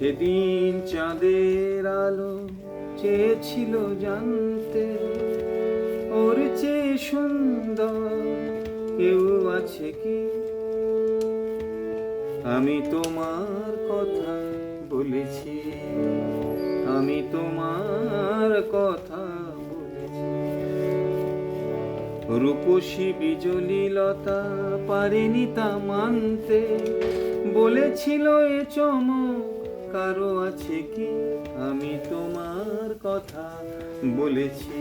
সেদিন চাঁদের আলো চেয়েছিল জানতে, ওর চেয়ে সুন্দর কেউ আছে কি? আমি তোমার কথা বলেছি, আমি তোমার কথা বলেছি। রূপসী বিজলি লতা পারেনি তা মানতে, বলেছিল এ চমক কারো আছে কি? আমি তোমার কথা বলেছি।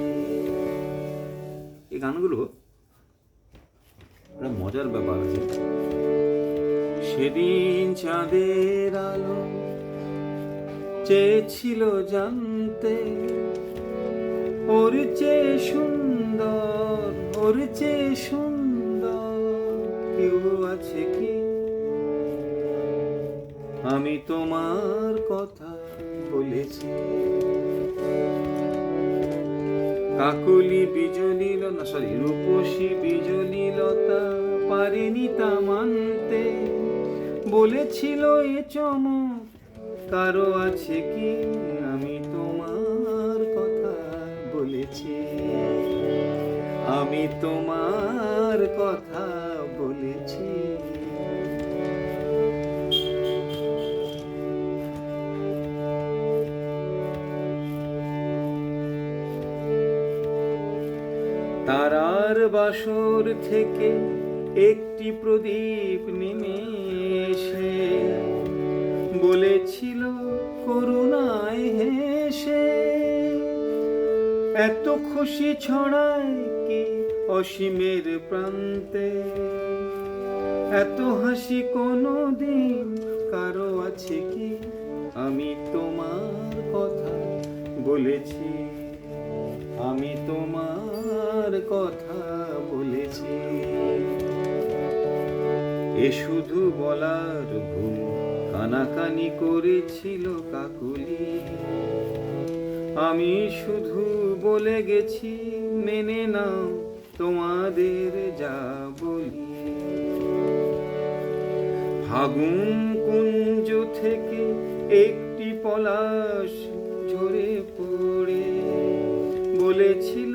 এই গানগুলো একটা মজার ব্যাপার আছে। সেদিন চাঁদের আলো চেয়েছিল জানতে, ওর চেয়ে সুন্দর, ওর চেয়ে সুন্দর কেউ আছে কি? আমি তোমার কথা বলেছি। কাকলি বিজলি লতা, রূপসী বিজলি লতা পারেনি তা মানতে, বলেছিল এ চমক কারো আছে কি? আমি তোমার কথা বলেছি, আমি তোমার কথা বলেছি। তারার বাসর থেকে একটি প্রদীপ নেমে এসে বলেছিল করুণায় হেসে, এত খুশি ছড়ায় কি অসীমের প্রান্তে, এত হাসি কোনো দিন কারো আছে কি? আমি তোমার কথা বলেছি, আমি তোমার কথা বলেছি। এ শুধু বলার ভুল কানাকানি করেছিল কাকুলি, আমি শুধু বলে গেছি মেনে নাও তোমাদের যা বলি। ফাগুন কুঞ্জ থেকে একটি পলাশ ঝরে পড়ে বলেছিল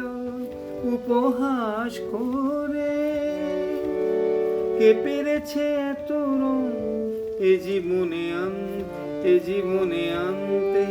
উপহাস করে, কে পেরেছে এত রং এ জীবনে আনতে, এ জীবনে আনতে।